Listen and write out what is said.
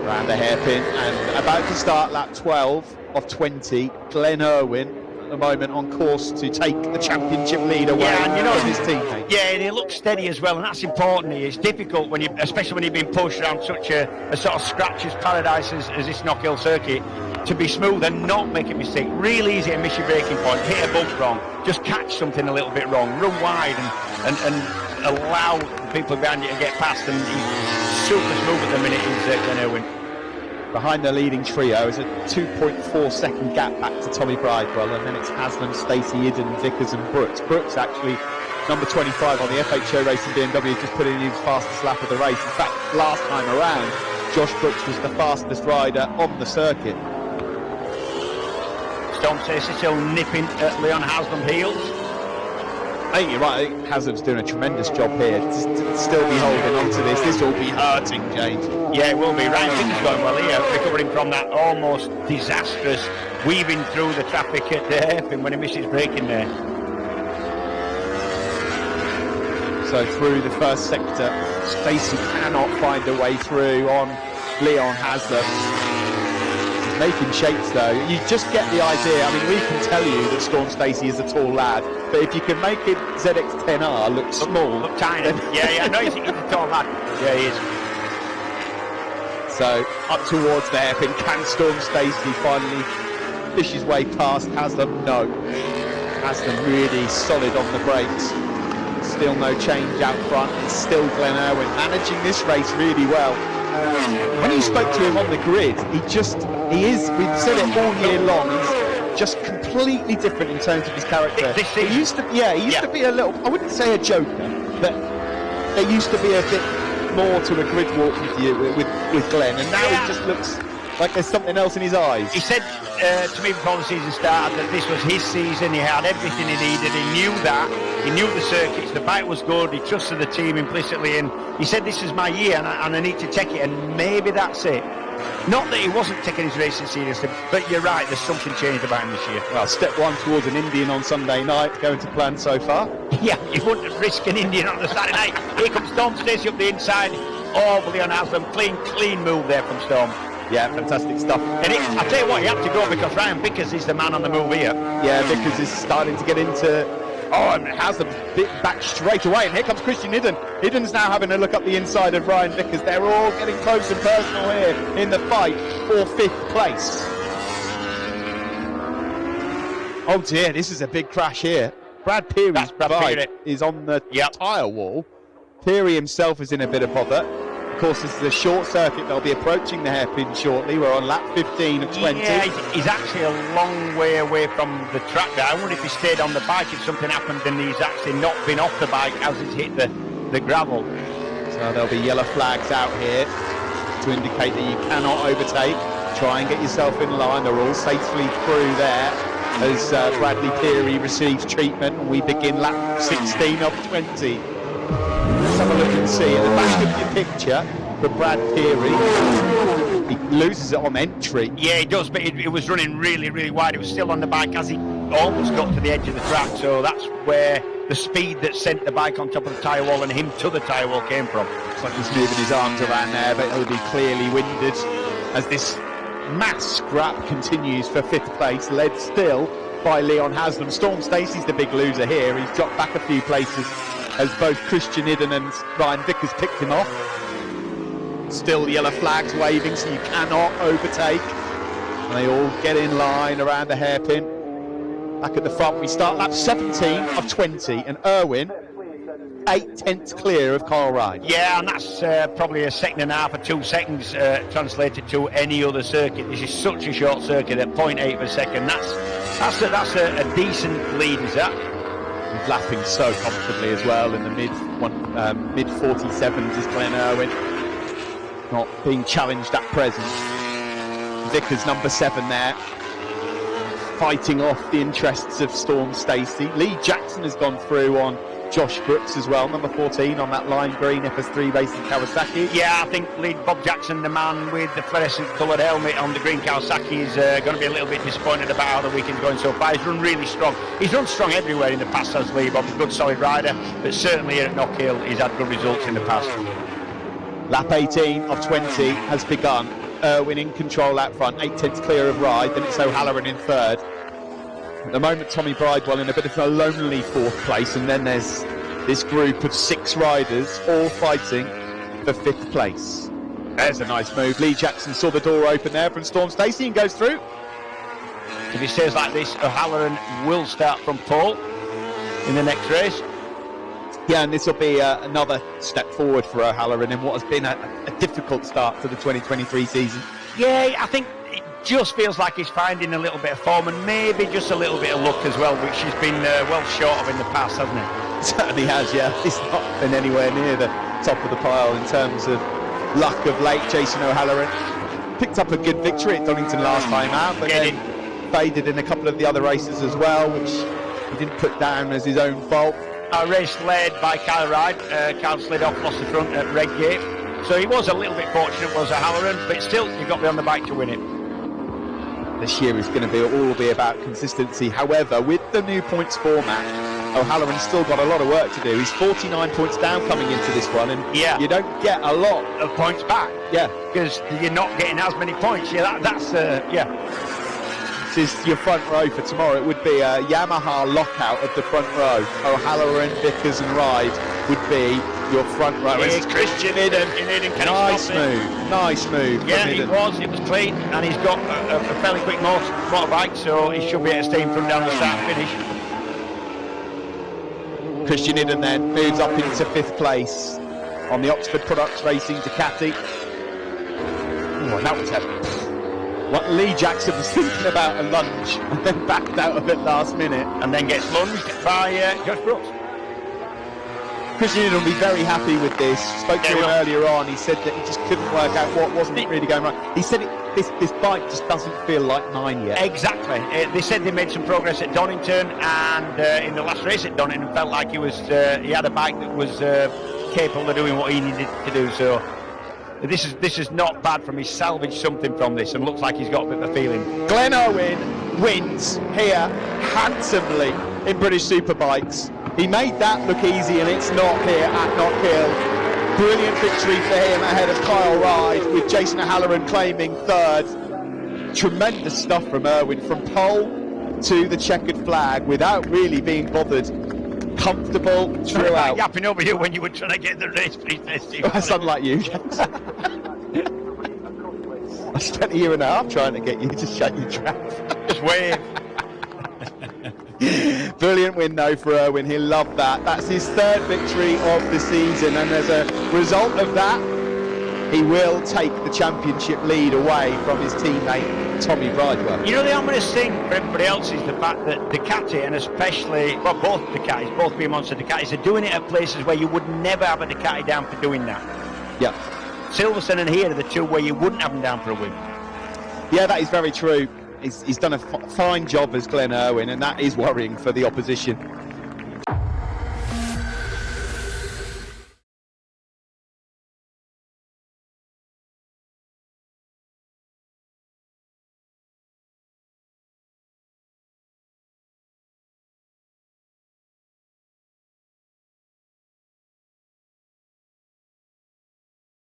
Around the hairpin and about to start lap 12 of 20. Glenn Irwin at the moment on course to take the championship lead away from his teammate. Yeah, and he looks steady as well, and that's important. It's difficult when especially when you've been pushed around such a sort of scratcher's paradise as this Knockhill circuit, to be smooth and not make a mistake. Really easy to miss your braking point, hit a bump wrong, just catch something a little bit wrong, run wide and allow the people behind you to get past, and he's super smooth at the minute, is Glenn Irwin. Behind the leading trio is a 2.4 second gap back to Tommy Bridewell, and then it's Haslam, Stacey, Idden, Vickers and Brooks. Brooks actually number 25 on the FHO Racing BMW, just put in his fastest lap of the race. In fact, last time around, Josh Brooks was the fastest rider on the circuit. Storm Stacey still nipping at Leon Haslam's heels. I think you're right. I think Haslam's doing a tremendous job here to still be holding on to this. This will be hurting, James. Yeah, it will be. Ryan Finner's going well here, recovering from that almost disastrous weaving through the traffic at the hairpin when he misses braking there. So through the first sector, Stacey cannot find a way through on Leon Haslam. He's making shapes though. You just get the idea. I mean, we can tell you that Storm Stacey is a tall lad, but if you can make it ZX-10R look small, look tiny. Yeah, no, he's a tall lad. Yeah, he is. So up towards the hairpin, can Storm Stacey finally fish his way past Haslam? No. Haslam really solid on the brakes. Still no change out front. It's still Glenn Irwin managing this race really well. When you spoke to him on the grid, he is, we've said it all year long, he's just completely different in terms of his character. He used to be a little, I wouldn't say a joker, but there used to be a bit more to a grid walk with you, with Glenn, and now he just looks like there's something else in his eyes. He said to me before the season started that this was his season, he had everything he needed, he knew that, he knew the circuits, the bike was good, he trusted the team implicitly, and he said this is my year and I need to take it, and maybe that's it. Not that he wasn't taking his racing seriously, but you're right, there's something changed about him this year. Well, step one towards an Indian on Sunday night, going to plan so far. Yeah, you wouldn't risk an Indian on the Saturday night. Here comes Storm Stacey up the inside. Oh, Leon Haslam, clean move there from Storm. Yeah, fantastic stuff. And I'll tell you what, he had to go because Ryan Vickers is the man on the move here. Yeah, Vickers is starting to get into... Oh, and Haslam back straight away, and here comes Christian Idden. Idden's now having a look up the inside of Ryan Vickers. They're all getting close and personal here in the fight for 5th place. Oh dear, this is a big crash here. Brad Perie's bike is on the tyre wall. Perie himself is in a bit of bother. Of course, this is a short circuit. They'll be approaching the hairpin shortly. We're on lap 15 of 20. Yeah, he's actually a long way away from the track there. I wonder if he stayed on the bike, if something happened and he's actually not been off the bike as it's hit the gravel. So there'll be yellow flags out here to indicate that you cannot overtake. Try and get yourself in line. They're all safely through there as Bradley Perie receives treatment. We begin lap 16 of 20. Let's have a look and see at the back of your picture for Brad Perie. He loses it on entry. Yeah, he does, but it was running really, really wide. He was still on the bike as he almost got to the edge of the track, so that's where the speed that sent the bike on top of the tyre wall and him to the tyre wall came from. Looks like he's moving his arms around there, but he'll be clearly winded as this mass scrap continues for 5th place, led still by Leon Haslam. Storm Stacey's the big loser here. He's dropped back a few places as both Christian Idden and Ryan Vickers picked him off. Still yellow flags waving, so you cannot overtake. And they all get in line around the hairpin. Back at the front, we start lap 17 of 20, and Irwin 8/10 clear of Carl Ryan. Yeah, and that's probably a second and a half or 2 seconds translated to any other circuit. This is such a short circuit at 0.8 of a second. That's a decent lead, is that? He's lapping so comfortably as well in the mid 47s is Glenn Irwin. Not being challenged at present. Vickers number 7 there, fighting off the interests of Storm Stacey. Lee Jackson has gone through on Josh Brooks as well, number 14 on that lime green FS3 Racing Kawasaki. Yeah, I think Lee Bob Jackson, the man with the fluorescent coloured helmet on the green Kawasaki, is going to be a little bit disappointed about how the weekend's going so far. He's run really strong. He's run strong everywhere in the past, as Lee Bob. He's a good solid rider, but certainly here at Knockhill he's had good results in the past. Lap 18 of 20 has begun. Irwin in control out front, 8/10 clear of Ride, then it's O'Halloran in third. At the moment, Tommy Bridewell in a bit of a lonely fourth place, and then there's this group of 6 riders all fighting for 5th place. There's a nice move. Lee Jackson saw the door open there from Storm Stacey and goes through. If he stays like this, O'Halloran will start from pole in the next race. Yeah, and this will be another step forward for O'Halloran in what has been a difficult start to the 2023 season. Yeah, I think it just feels like he's finding a little bit of form and maybe just a little bit of luck as well, which he's been well short of in the past, hasn't he? Certainly has, yeah. He's not been anywhere near the top of the pile in terms of luck of late. Jason O'Halloran picked up a good victory at Donington last time out, but then faded in a couple of the other races as well, which he didn't put down as his own fault. A race led by Kyle Ride. Kyle slid off, lost the front at Redgate. So he was a little bit fortunate, was O'Halloran, but still, you've got to be on the bike to win it. This year is going to all be about consistency. However, with the new points format, O'Halloran's still got a lot of work to do. He's 49 points down coming into this one, and you don't get a lot of points back. Yeah, because you're not getting as many points. Yeah, that's This is your front row for tomorrow. It would be a Yamaha lockout of the front row. O'Halloran, Vickers and Ride would be your front row. It's Christian Idden. Nice move. Yeah, it was clean, and he's got a fairly quick motorbike, so he should be able to stay in front down the start and finish. Christian Idden then moves up into 5th place on the Oxford Products Racing Ducati. Oh, that was heavy. What Lee Jackson was thinking about a lunge and then backed out of it last minute. And then gets lunged by Josh Brooks. Christian Idden will be very happy with this. Spoke to him earlier on. He said that he just couldn't work out what wasn't really going right. He said this bike just doesn't feel like mine yet. Exactly. They said they made some progress at Donington, and in the last race at Donington felt like he had a bike that was capable of doing what he needed to do. So this is not bad from him. He's salvaged something from this and looks like he's got a bit of a feeling. Glenn Irwin wins here handsomely in British Superbikes. He made that look easy, and it's not here at Knockhill. Brilliant victory for him ahead of Kyle Ride, with Jason O'Halloran claiming 3rd. Tremendous stuff from Irwin, from pole to the checkered flag without really being bothered. Comfortable throughout. Yapping over you when you were trying to get the race pre-testing. That's unlike you, James. I spent a year and a half trying to get you to shut your trap. Just wave. Brilliant win though for Irwin. He'll love that. That's his 3rd victory of the season, and as a result of that, he will take the championship lead away from his teammate Tommy Bridewell. You know, the ominous thing for everybody else is the fact that Ducati, and especially both Ducatis, both being monster Ducatis, are doing it at places where you would never have a Ducati down for doing that. Yeah. Silverstone and here are the two where you wouldn't have them down for a win. Yeah, that is very true. He's done a fine job as Glenn Irwin, and that is worrying for the opposition.